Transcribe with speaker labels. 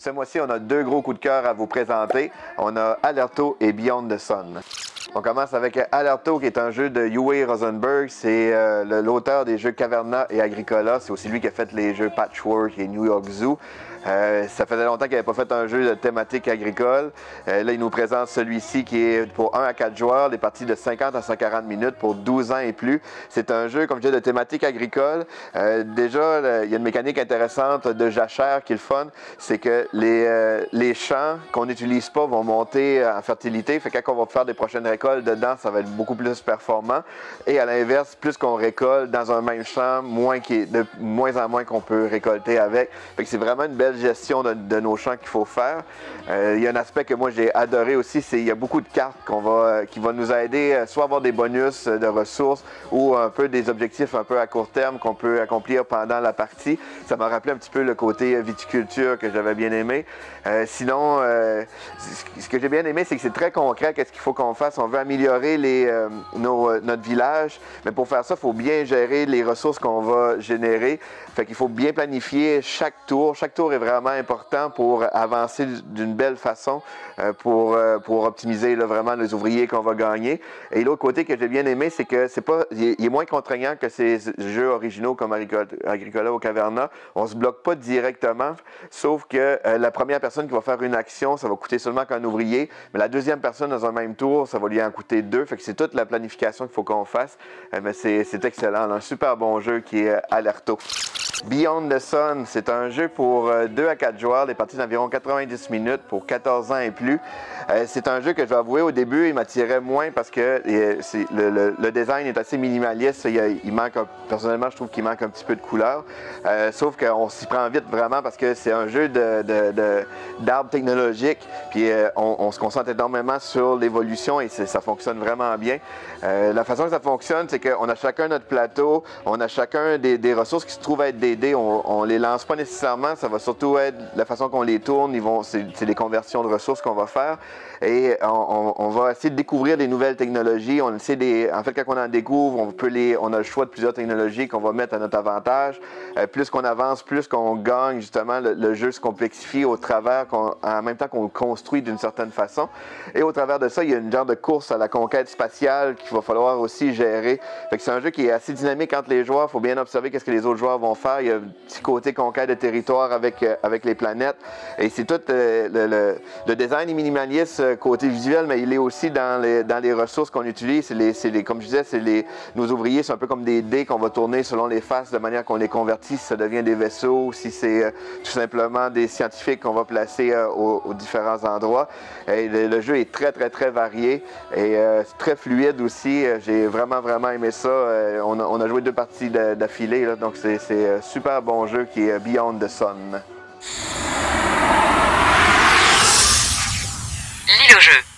Speaker 1: Ce mois-ci, on a deux gros coups de cœur à vous présenter. On a Alerto et Beyond the Sun. On commence avec Alerto, qui est un jeu de Uwe Rosenberg. C'est l'auteur des jeux Caverna et Agricola. C'est aussi lui qui a fait les jeux Patchwork et New York Zoo. Ça faisait longtemps qu'il n'avait pas fait un jeu de thématique agricole. Là, il nous présente celui-ci qui est pour 1 à 4 joueurs, des parties de 50 à 140 minutes pour 12 ans et plus. C'est un jeu, comme je disais, de thématique agricole. Déjà, il y a une mécanique intéressante de jachère qui est le fun. C'est que les champs qu'on n'utilise pas vont monter en fertilité. Fait que quand on va faire des prochaines récoltes dedans, ça va être beaucoup plus performant. Et à l'inverse, plus qu'on récolte dans un même champ, de moins en moins qu'on peut récolter avec. Fait que c'est vraiment une belle gestion de nos champs qu'il faut faire. Il y a un aspect que moi j'ai adoré aussi, c'est qu'il y a beaucoup de cartes qui vont nous aider soit à avoir des bonus de ressources ou un peu des objectifs un peu à court terme qu'on peut accomplir pendant la partie. Ça m'a rappelé un petit peu le côté viticulture que j'avais bien aimé. Sinon, ce que j'ai bien aimé, c'est que c'est très concret. Qu'est-ce qu'il faut qu'on fasse? On veut améliorer notre village, mais pour faire ça, il faut bien gérer les ressources qu'on va générer. Fait qu'il faut bien planifier chaque tour. Chaque tour est vraiment important pour avancer d'une belle façon, pour optimiser là, vraiment les ouvriers qu'on va gagner. Et l'autre côté que j'ai bien aimé, c'est que il est moins contraignant que ces jeux originaux comme Agricola ou Caverna. On ne se bloque pas directement, sauf que la première personne qui va faire une action, ça va coûter seulement qu'un ouvrier, mais la deuxième personne dans un même tour, ça va lui en coûter deux. Fait que c'est toute la planification qu'il faut qu'on fasse. Mais c'est excellent, un super bon jeu qui est Alerto. Beyond the Sun, c'est un jeu pour 2 à 4 joueurs, des parties d'environ 90 minutes pour 14 ans et plus. C'est un jeu que je vais avouer, au début, il m'attirait moins parce que le design est assez minimaliste. Personnellement, je trouve qu'il manque un petit peu de couleur. Sauf qu'on s'y prend vite vraiment parce que c'est un jeu d'arbres technologiques. Puis on se concentre énormément sur l'évolution et ça fonctionne vraiment bien. La façon que ça fonctionne, c'est qu'on a chacun notre plateau, on a chacun des ressources qui se trouvent être des dés. On les lance pas nécessairement, ça va surtout être la façon qu'on les tourne. C'est des conversions de ressources qu'on va faire. Et on va essayer de découvrir des nouvelles technologies. En fait, quand on en découvre, on a le choix de plusieurs technologies qu'on va mettre à notre avantage. Plus qu'on avance, plus qu'on gagne, justement, le jeu se complexifie en même temps qu'on le construit d'une certaine façon. Et au travers de ça, il y a une genre de course à la conquête spatiale qu'il va falloir aussi gérer. Fait que c'est un jeu qui est assez dynamique entre les joueurs. Il faut bien observer qu'est-ce que les autres joueurs vont faire. Il y a un petit côté conquête de territoire avec les planètes. Et c'est tout le design est minimaliste côté visuel, mais il est aussi dans les ressources qu'on utilise. Comme je disais, nos ouvriers, c'est un peu comme des dés qu'on va tourner selon les faces de manière qu'on les convertit, si ça devient des vaisseaux, si c'est tout simplement des scientifiques qu'on va placer aux différents endroits. Et le jeu est très, très, très varié et très fluide aussi. J'ai vraiment, vraiment aimé ça. On a joué 2 parties d'affilée, donc c'est un super bon jeu qui est Beyond the Sun.
Speaker 2: Lis le jeu.